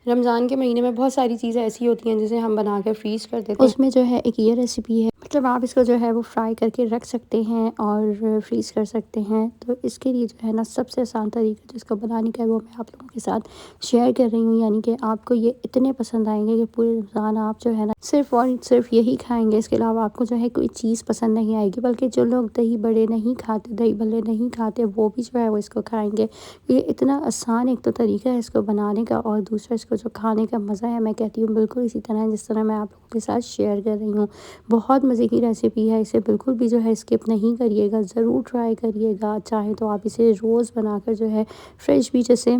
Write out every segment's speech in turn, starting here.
रमज़ान के महीने में बहुत सारी चीज़ें ऐसी होती हैं जिसे हम बना कर फ्रीज़ कर देते हैं। उसमें जो है एक ये रेसिपी है, मतलब आप इसको जो है वो फ्राई करके रख सकते हैं और फ्रीज़ कर सकते हैं। तो इसके लिए जो है ना सबसे आसान तरीका जिसको बनाने का है वो मैं आप लोगों के साथ शेयर कर रही हूँ। यानी कि आपको ये इतने पसंद आएंगे कि पूरे रमज़ान आप जो है ना सिर्फ़ और सिर्फ यही खाएंगे। इसके अलावा आपको जो है कोई चीज़ पसंद नहीं आएगी, बल्कि जो लोग दही बड़े नहीं खाते, दही भल्ले नहीं खाते, वो भी जो है वो इसको खाएंगे। ये इतना आसान एक तो तरीका है इसको बनाने का, और दूसरा इसको जो खाने का मज़ा है मैं कहती हूँ बिल्कुल इसी तरह है जिस तरह मैं आप लोगों के साथ शेयर कर रही हूँ। बहुत मज़े की रेसिपी है, इसे बिल्कुल भी जो है स्किप नहीं करिएगा, ज़रूर ट्राई करिएगा। चाहे तो आप इसे रोज़ बनाकर जो है फ्रेश भी जैसे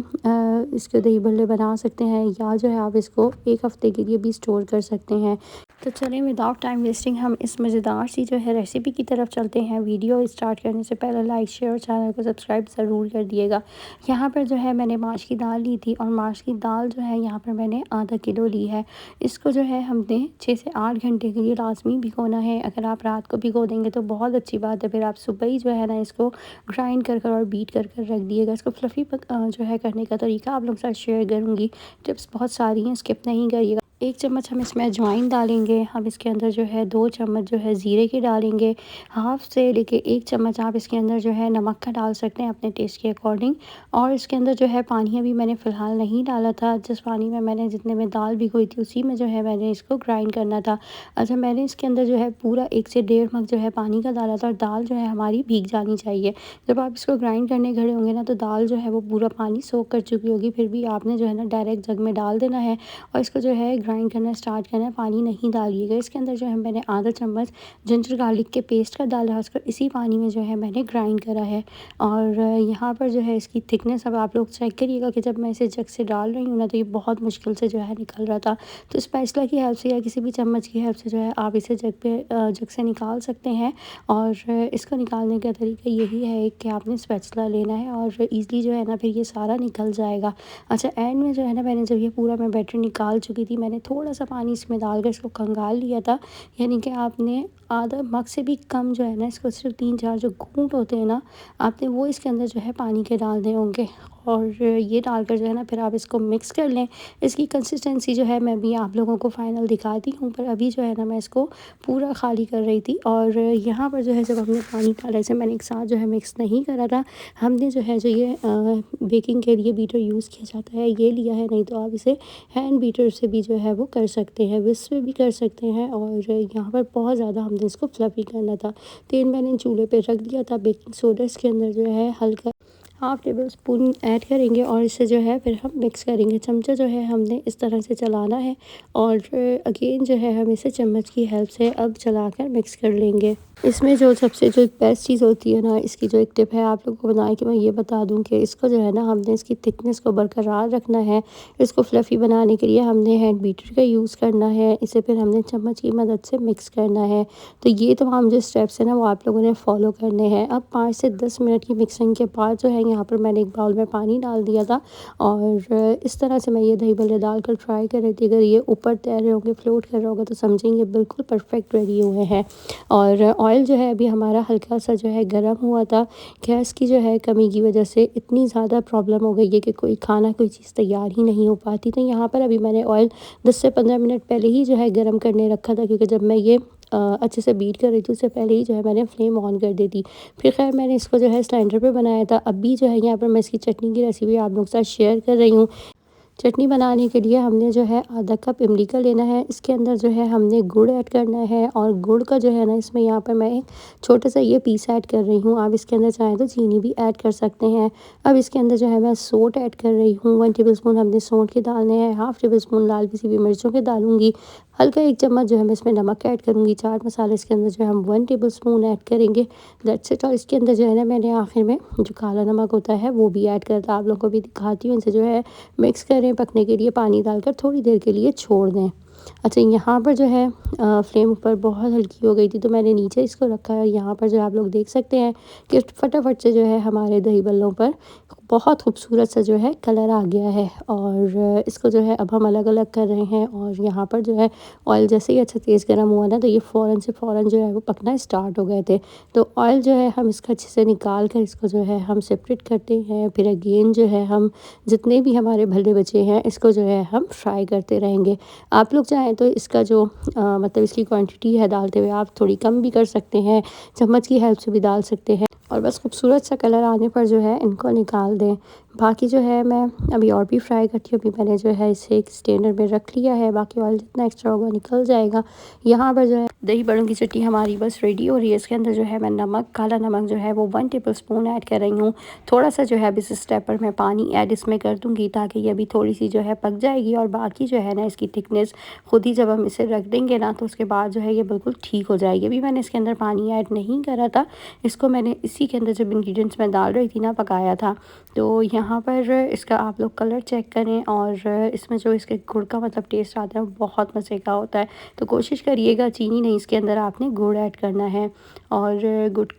इसके दही भल्ले बना सकते हैं, या जो है आप इसको 1 हफ़्ते के लिए भी स्टोर कर सकते हैं। तो चलें विदाउट टाइम वेस्टिंग हम इस मज़ेदार सी जो है रेसिपी की तरफ चलते हैं। वीडियो स्टार्ट करने से पहले लाइक शेयर और चैनल को सब्सक्राइब ज़रूर कर दिएगा। यहाँ पर जो है मैंने माश की दाल ली थी, और माश की दाल जो है यहाँ पर मैंने आधा किलो ली है। इसको जो है हमने 6 से 8 घंटे के लिए लाजमी भिगोना है। अगर आप रात को भिगो देंगे तो बहुत अच्छी बात है, फिर आप सुबह ही जो है ना इसको ग्राइंड कर और बीट कर रख दिएगा। इसको फ्लफ़ी जो है करने का तरीका आप लोग के साथ शेयर करूँगी। टिप्स बहुत सारी हैं, स्किप नहीं करिएगा। 1 चम्मच हम इसमें अजवाइन डालेंगे। हम इसके अंदर जो है 2 चम्मच जो है ज़ीरे के डालेंगे। हाफ़ से लेके 1 चम्मच आप इसके अंदर जो है नमक का डाल सकते हैं अपने टेस्ट के अकॉर्डिंग। और इसके अंदर जो है पानी अभी मैंने फ़िलहाल नहीं डाला था, जिस पानी में मैंने जितने में दाल भिगोई थी उसी में जो है मैंने इसको ग्राइंड करना था। अच्छा, मैंने इसके अंदर जो है पूरा 1 से डेढ़ मग जो है पानी का डाला था, और दाल जो है हमारी भीग जानी चाहिए। जब आप इसको ग्राइंड करने खड़े होंगे ना तो दाल जो है वो पूरा पानी सोख कर चुकी होगी, फिर भी आपने जो है ना डायरेक्ट जग में डाल देना है और इसको जो है ग्राइंड करना स्टार्ट करना है। पानी नहीं डालिएगा। इसके अंदर जो है मैंने आधा चम्मच जिंजर गार्लिक के पेस्ट का डाला है, उसको इसी पानी में जो है मैंने ग्राइंड करा है। और यहाँ पर जो है इसकी थिकनेस अब आप लोग चेक करिएगा कि जब मैं इसे जग से डाल रही हूँ ना तो ये बहुत मुश्किल से जो है निकल रहा था। तो स्पैचुला की हेल्प से या किसी भी चम्मच की हेल्प से जो है आप इसे जग से निकाल सकते हैं। और इसको निकालने का तरीका यही है कि आपने स्पैचुला लेना है और ईज़िली जो है ना फिर ये सारा निकल जाएगा। अच्छा, एंड में जो है ना मैंने जब ये पूरा मैं बैटर निकाल चुकी थी, मैंने थोड़ा सा पानी इसमें डालकर इसको खंगाल लिया था। यानी कि आपने आधा मग से भी कम जो है ना इसको सिर्फ 3-4 जो घूंट होते हैं ना, आपने वो इसके अंदर जो है पानी के डालने होंगे। और ये डालकर जो है ना फिर आप इसको मिक्स कर लें। इसकी कंसिस्टेंसी जो है मैं भी आप लोगों को फ़ाइनल दिखाती हूँ, पर अभी जो है ना मैं इसको पूरा खाली कर रही थी। और यहाँ पर जो है जब हमने पानी डाला, इसे मैंने एक साथ जो है मिक्स नहीं करा था। हमने जो है जो ये बेकिंग के लिए बीटर यूज़ किया जाता है ये लिया है, नहीं तो आप इसे हैंड बीटर से भी जो है वो कर सकते हैं, विस्क से भी कर सकते हैं। और यहाँ पर बहुत ज़्यादा हमने इसको फ्लफ़ी करना था। तेल मैंने चूल्हे पे रख दिया था। बेकिंग सोडा इसके अंदर जो है हल्का हाफ़ टेबल स्पून ऐड करेंगे और इसे जो है फिर हम मिक्स करेंगे। चमचा जो है हमने इस तरह से चलाना है, और अगेन जो है हम इसे चम्मच की हेल्प से अब चलाकर मिक्स कर लेंगे। इसमें जो सबसे जो बेस्ट चीज़ होती है ना, इसकी जो एक टिप है आप लोगों को बनाए कि मैं ये बता दूं कि इसको जो है ना हमने इसकी थिकनेस को बरकरार रखना है। इसको फ्लफ़ी बनाने के लिए हमने हैंड बीटर का यूज़ करना है। इसे फिर हमने चम्मच की मदद से मिक्स करना है। तो ये तमाम जो स्टेप्स हैं ना वो आप लोगों ने फॉलो करने हैं। अब 5 से 10 मिनट की मिक्सिंग के बाद जो है यहाँ पर मैंने एक बाउल में पानी डाल दिया था, और इस तरह से मैं ये दही भल्ले डालकर ट्राई कर रही थी। अगर ये ऊपर तैर रहे होंगे, फ्लोट कर रहा होगा, तो समझेंगे बिल्कुल परफेक्ट रेडी हुए हैं। और ऑयल जो है अभी हमारा हल्का सा जो है गर्म हुआ था। गैस की जो है कमी की वजह से इतनी ज़्यादा प्रॉब्लम हो गई है कि कोई खाना कोई चीज़ तैयार ही नहीं हो पाती। तो यहाँ पर अभी मैंने ऑयल 10 से 15 मिनट पहले ही जो है गर्म करने रखा था, क्योंकि जब मैं ये अच्छे से बीट कर रही थी उससे पहले ही जो है मैंने फ्लेम ऑन कर दी थी। फिर खैर मैंने इसको जो है सिलेंडर पे बनाया था। अभी जो है यहाँ पर मैं इसकी चटनी की रेसिपी आप लोगों के साथ शेयर कर रही हूँ। चटनी बनाने के लिए हमने जो है आधा कप इमली का लेना है। इसके अंदर जो है हमने गुड़ ऐड करना है, और गुड़ का जो है ना इसमें यहाँ पर मैं एक छोटा सा ये पीस ऐड कर रही हूँ। आप इसके अंदर चाहें तो चीनी भी ऐड कर सकते हैं। अब इसके अंदर जो है मैं सौंठ ऐड कर रही हूँ। 1 टेबलस्पून हमने सौंठ के डालने हैं। हाफ़ टेबलस्पून लाल पिसी हुई मिर्चों के डालूंगी। हल्का 1 चम्मच जो है मैं इसमें नमक ऐड करूँगी। चाट मसाला इसके अंदर जो है हम 1 टेबलस्पून ऐड करेंगे। That's it. और इसके अंदर जो है ना मैंने आखिर में जो काला नमक होता है वो भी ऐड करता, आप लोगों को भी दिखाती हूँ। इसे जो है मिक्स करें, पकने के लिए पानी डालकर थोड़ी देर के लिए छोड़ दें। अच्छा, यहाँ पर जो है फ्लेम ऊपर बहुत हल्की हो गई थी तो मैंने नीचे इसको रखा है। यहाँ पर जो आप लोग देख सकते हैं कि फटाफट से जो है हमारे दही बल्लों पर बहुत खूबसूरत सा जो है कलर आ गया है। और इसको जो है अब हम अलग अलग कर रहे हैं। और यहाँ पर जो है ऑयल जैसे ही अच्छा तेज़ गर्म हुआ ना, तो ये फ़ौरन जो है वो पकना स्टार्ट हो गए थे। तो ऑयल जो है हम इसका अच्छे से निकाल कर इसको जो है हम सेपरेट करते हैं। फिर अगेन जो है हम जितने भी हमारे भल्ले बचे हैं इसको जो है हम फ्राई करते रहेंगे। आप लोग चाहें तो इसका जो मतलब इसकी क्वांटिटी है डालते हुए आप थोड़ी कम भी कर सकते हैं, चम्मच की हेल्प से भी डाल सकते हैं। और बस खूबसूरत सा कलर आने पर जो है इनको निकाल दें। बाकी जो है मैं अभी और भी फ्राई करती हूँ। अभी मैंने जो है इसे एक स्टेनर में रख लिया है, बाकी ऑयल जितना एक्स्ट्रा होगा निकल जाएगा। यहाँ पर जो है दही बड़ों की चटनी हमारी बस रेडी हो रही है। इसके अंदर जो है मैं नमक, काला नमक जो है वो 1 टेबलस्पून ऐड कर रही हूँ। थोड़ा सा जो है अब इस स्टेप पर मैं पानी ऐड इसमें कर दूँगी ताकि ये भी थोड़ी सी जो है पक जाएगी। और बाकी जो है ना इसकी थिकनेस खुद ही जब हम इसे रख देंगे ना, तो उसके बाद जो है ये बिल्कुल ठीक हो जाएगी। अभी मैंने इसके अंदर पानी ऐड नहीं करा था, इसको मैंने इसी के अंदर जब इंग्रेडिएंट्स मैं डाल रही थी ना पकाया था। तो यहाँ पर इसका आप लोग कलर चेक करें। और इसमें जो इसके गुड़ का मतलब टेस्ट आता है वो बहुत मज़े का होता है। तो कोशिश करिएगा चीनी नहीं, इसके अंदर आपने गुड़ ऐड करना है। और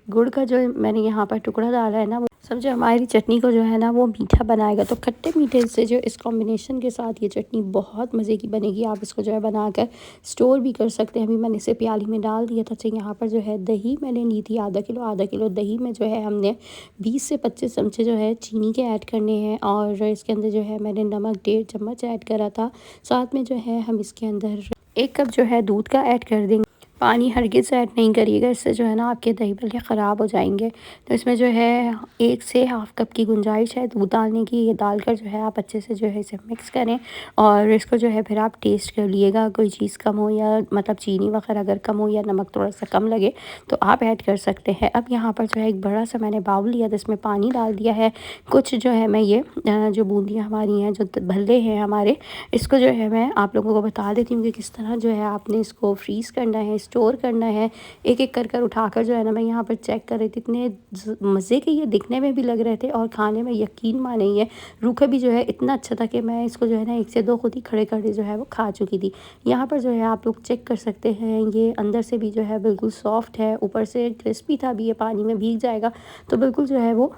गुड़ का जो मैंने यहाँ पर टुकड़ा डाला है ना, वो समझो हमारी चटनी को जो है ना वो मीठा बनाएगा। तो खट्टे मीठे से जो इस कॉम्बिनेशन के साथ ये चटनी बहुत मज़े की बनेगी। आप इसको जो है बनाकर स्टोर भी कर सकते हैं। अभी मैंने इसे प्याली में डाल दिया था। अच्छा, यहाँ पर जो है दही मैंने ली थी आधा किलो दही में जो है हमने 20 से 25 चमचे जो है चीनी के ऐड करने हैं। और इसके अंदर जो है मैंने नमक 1.5 चम्मच ऐड करा था। साथ में जो है हम इसके अंदर 1 कप जो है दूध का ऐड कर देंगे। पानी हरगिज़ ऐड नहीं करिएगा, इससे जो है ना आपके दही बल्ले ख़राब हो जाएंगे। तो इसमें जो है 1 से हाफ़ कप की गुंजाइश है दूध डालने की। ये डालकर जो है आप अच्छे से जो है इसे मिक्स करें। और इसको जो है फिर आप टेस्ट कर लिएगा, कोई चीज़ कम हो या मतलब चीनी वगैरह अगर कम हो या नमक थोड़ा सा कम लगे तो आप ऐड कर सकते हैं। अब यहाँ पर जो है एक बड़ा सा मैंने बाउल लिया था, इसमें पानी डाल दिया है। कुछ जो है मैं ये जो बूंदियाँ हमारी हैं, जो भल्ले हैं हमारे, इसको जो है मैं आप लोगों को बता देती हूँ कि किस तरह जो है आपने इसको फ्रीज़ करना है, स्टोर करना है। एक एक कर उठाकर जो है ना मैं यहाँ पर चेक कर रही थी। इतने मज़े के ये दिखने में भी लग रहे थे और खाने में यकीन मानिए रूखा भी जो है इतना अच्छा था कि मैं इसको जो है ना 1 से 2 खुद ही खड़े जो है वो खा चुकी थी। यहाँ पर जो है आप लोग चेक कर सकते हैं, ये अंदर से भी जो है बिल्कुल सॉफ्ट है, ऊपर से क्रिस्पी था। अभी ये पानी में भीग जाएगा तो बिल्कुल जो है वो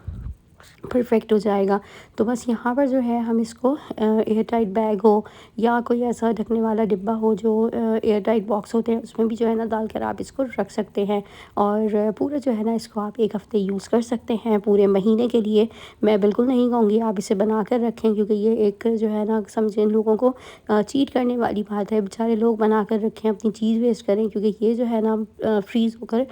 परफेक्ट हो जाएगा। तो बस यहाँ पर जो है हम इसको एयर टाइट बैग हो या कोई ऐसा ढकने वाला डिब्बा हो जो एयर टाइट बॉक्स होते हैं, उसमें भी जो है ना डालकर आप इसको रख सकते हैं। और पूरा जो है ना इसको आप 1 हफ़्ते यूज़ कर सकते हैं, पूरे महीने के लिए। मैं बिल्कुल नहीं कहूँगी आप इसे बना कर रखें, क्योंकि ये एक जो है ना समझें लोगों को चीट करने वाली बात है। बेचारे लोग बना कर रखें, अपनी चीज़ वेस्ट करें, क्योंकि ये जो है ना फ्रीज़ होकर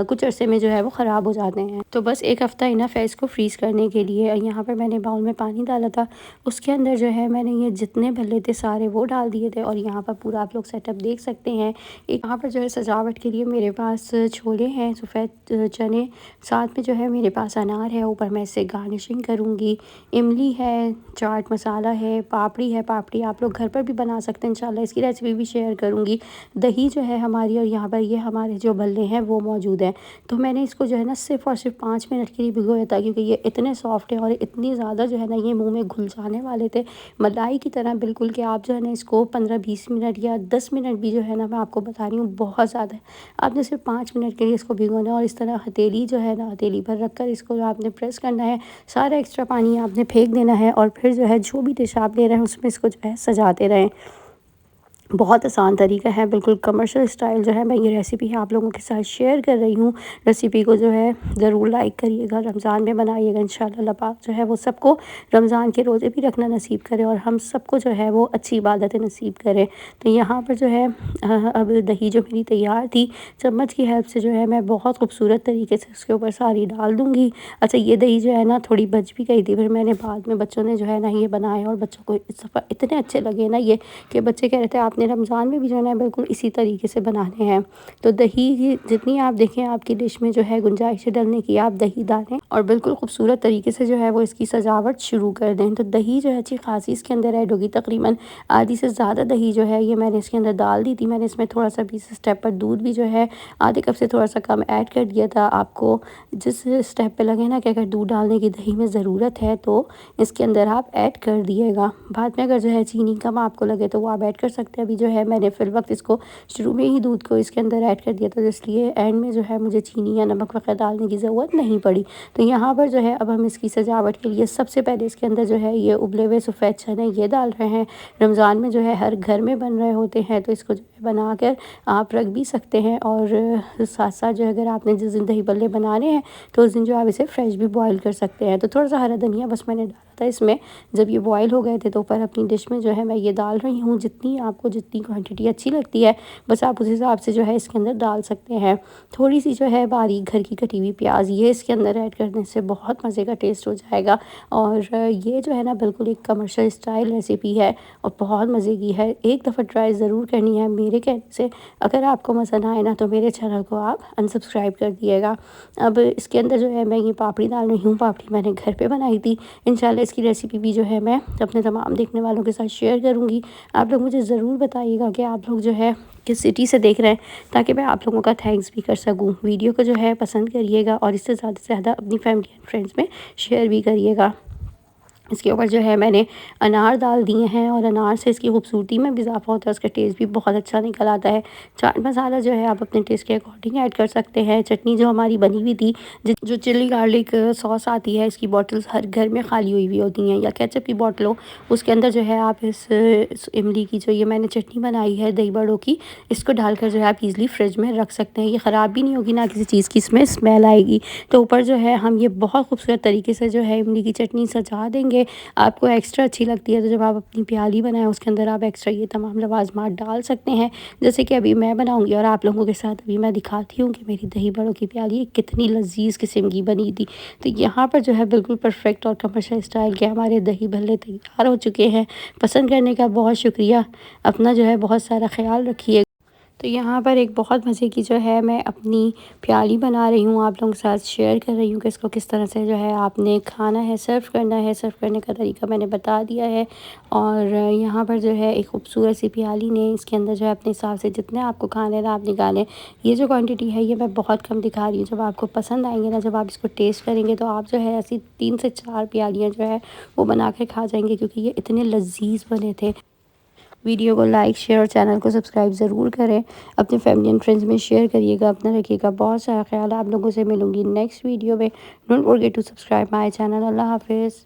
कुछ अरसे में जो है वो ख़राब हो जाते हैं। तो बस 1 हफ़्ता इनफ है इसको फ्रीज़ करने के लिए। यहाँ पर मैंने बाउल में पानी डाला था, उसके अंदर जो है मैंने ये जितने भल्ले थे सारे वो डाल दिए थे। और यहाँ पर पूरा आप लोग सेटअप देख सकते हैं। एक यहाँ पर जो है सजावट के लिए मेरे पास छोले हैं, सफ़ेद चने, साथ में जो है मेरे पास अनार है, ऊपर मैं इससे गार्निशिंग करूँगी। इमली है, चाट मसाला है, पापड़ी है। पापड़ी आप लोग घर पर भी बना सकते हैं, इंशाल्लाह इसकी रेसिपी भी शेयर करूँगी। दही जो है हमारी, और यहाँ पर ये हमारे जो भल्ले हैं वो मौजूद हैं। तो मैंने इसको जो है ना सिर्फ़ और सिर्फ 5 मिनट के लिए भिगोया था, क्योंकि ये इतने सॉफ्ट है और इतनी ज़्यादा जो है ना ये मुंह में घुल जाने वाले थे, मलाई की तरह बिल्कुल। कि आप जो है ना इसको 15-20 मिनट या 10 मिनट भी जो है ना, मैं आपको बता रही हूँ बहुत ज़्यादा है, आपने सिर्फ 5 मिनट के लिए इसको भिगोना। और इस तरह हथेली जो है ना, हथेली पर रख कर इसको आपने प्रेस करना है, सारा एक्स्ट्रा पानी आपने फेंक देना है। और फिर जो है जो भी डिश आप ले रहे हैं उसमें इसको जो है सजाते रहें। बहुत आसान तरीका है, बिल्कुल कमर्शियल स्टाइल जो है मैं ये रेसिपी आप लोगों के साथ शेयर कर रही हूँ। रेसिपी को जो है ज़रूर लाइक करिएगा, रमज़ान में बनाइएगा। इंशाल्लाह अल्लाह पाक जो है वो सबको रमज़ान के रोज़े भी रखना नसीब करे और हम सबको जो है वो अच्छी इबादतें नसीब करे। तो यहाँ पर जो है अब दही जो मेरी तैयार थी, चम्मच की हेल्प से जो है मैं बहुत खूबसूरत तरीके से उसके ऊपर सारी डाल दूँगी। अच्छा, ये दही जो है ना थोड़ी बच भी गई थी, फिर मैंने बाद में बच्चों ने जो है ना ये बनाया और बच्चों को इस दफ़ा इतने अच्छे लगे ना ये, कि बच्चे कह रहे थे आपने रमज़ान में भी जो है ना बिल्कुल इसी तरीके से बनाने हैं। तो दही की जितनी आप देखें आपकी डिश में जो है गुंजाइश डालने की, आप दही डालें और बिल्कुल खूबसूरत तरीके से जो है वो इसकी सजावट शुरू कर दें। तो दही जो है अच्छी खासी इसके अंदर ऐड होगी, तकरीबन आधी से ज़्यादा दही जो है ये मैंने इसके अंदर डाल दी थी। मैंने इसमें थोड़ा सा भी स्टेप पर दूध भी जो है आधे कप से थोड़ा सा कम ऐड कर दिया था। आपको जिस स्टेप पे लगे ना कि अगर दूध डालने की दही में ज़रूरत है तो इसके अंदर आप ऐड कर दिएगा। बाद में अगर जो है चीनी कम आपको लगे तो वो आप ऐड कर सकते हैं। अभी जो है मैंने फिल वक्त इसको शुरू में ही दूध को इसके अंदर ऐड कर दिया था, इसलिए एंड में जो है मुझे चीनी या नमक वगैरह डालने की ज़रूरत नहीं पड़ी। तो यहाँ पर जो है अब हम इसकी सजावट के लिए सबसे पहले इसके अंदर जो है ये उबले हुए सफ़ेद चने ये डाल रहे हैं। रमज़ान में जो है हर घर में बन रहे होते हैं, तो इसको जो है बना कर आप रख भी सकते हैं। और साथ साथ जो है अगर आपने जिस दिन दही बल्ले बनाने हैं तो उस दिन जो आप इसे फ्रेश भी बॉईल कर सकते हैं। तो थोड़ा सा हरा धनिया बस मैंने डाला था इसमें। जब ये बॉईल हो गए थे तो ऊपर अपनी डिश में जो है मैं ये डाल रही हूँ। जितनी क्वांटिटी अच्छी लगती है बस आप उस हिसाब से जो है इसके अंदर डाल सकते हैं। थोड़ी सी जो है बारीक घर की कटी हुई प्याज ये इसके अंदर ऐड करने से बहुत मज़े का टेस्ट हो जाएगा। और ये जो है ना बिल्कुल एक कमर्शियल स्टाइल रेसिपी है और बहुत मज़े की है। एक दफ़ा ट्राई ज़रूर करनी है मेरे कहने से। अगर आपको मज़ा ना आए ना तो मेरे चैनल को आप अनसब्सक्राइब कर दिएगा। अब इसके अंदर जो है मैं ये पापड़ी डाल रही हूँ। पापड़ी मैंने घर पे बनाई थी। इंशाल्लाह इसकी रेसिपी भी जो है मैं अपने तमाम देखने वालों के साथ शेयर करूँगी। आप लोग मुझे ज़रूर बताइएगा कि आप लोग जो है किस सिटी से देख रहे हैं, ताकि मैं आप लोगों का थैंक्स भी कर सकूँ। वीडियो को जो है पसंद करिएगा और इससे ज़्यादा से ज़्यादा अपनी फैमिली एंड फ्रेंड्स में शेयर भी करिएगा। इसके ऊपर जो है मैंने अनार डाल दिए हैं और अनार से इसकी खूबसूरती में भी इजाफा होता है, उसका टेस्ट भी बहुत अच्छा निकल आता है। चाट मसाला जो है आप अपने टेस्ट के अकॉर्डिंग ऐड कर सकते हैं। चटनी जो हमारी बनी हुई थी, जो चिली गार्लिक सॉस आती है, इसकी बॉटल्स हर घर में खाली हुई होती हैं, या केचप की बॉटल हो उसके अंदर जो है आप इस इमली की जो ये मैंने चटनी बनाई है दही बड़ों की, इसको डालकर जो है आप ईज़िली फ्रिज में रख सकते हैं। ये ख़राब भी नहीं होगी, ना किसी चीज़ की इसमें स्मेल आएगी। तो ऊपर जो है हम ये बहुत खूबसूरत तरीके से जो है इमली की चटनी सजा देंगे। आपको एक्स्ट्रा अच्छी लगती है तो जब आप अपनी प्याली बनाएं उसके अंदर आप एक्स्ट्रा ये तमाम लवाजमात डाल सकते हैं, जैसे कि अभी मैं बनाऊंगी और आप लोगों के साथ अभी मैं दिखाती हूँ कि मेरी दही बड़ों की प्याली कितनी लजीज किस्म की बनी थी। तो यहाँ पर जो है बिल्कुल परफेक्ट और कमर्शियल स्टाइल के हमारे दही भल्ले तैयार हो चुके हैं। पसंद करने का बहुत शुक्रिया। अपना जो है बहुत सारा ख्याल रखिए। तो यहाँ पर एक बहुत मज़े की जो है मैं अपनी प्याली बना रही हूँ, आप लोगों के साथ शेयर कर रही हूँ कि इसको किस तरह से जो है आपने खाना है, सर्व करना है। सर्व करने का तरीका मैंने बता दिया है। और यहाँ पर जो है एक खूबसूरत सी प्याली ने इसके अंदर जो है अपने हिसाब से जितने आपको खाने ना आप निकालें। ये जो क्वांटिटी है ये मैं बहुत कम दिखा रही हूँ। जब आपको पसंद आएंगे ना, जब आप इसको टेस्ट करेंगे तो आप जो है ऐसी 3 से 4 प्यालियाँ जो है वो बना कर खा जाएंगे, क्योंकि ये इतने लजीज बने थे। वीडियो को लाइक शेयर और चैनल को सब्सक्राइब ज़रूर करें। अपने फैमिली एंड फ्रेंड्स में शेयर करिएगा। अपना रखिएगा बहुत सारा ख्याल। आप लोगों से मिलूंगी नेक्स्ट वीडियो में। Don't forget to subscribe my channel. Allah हाफिज़।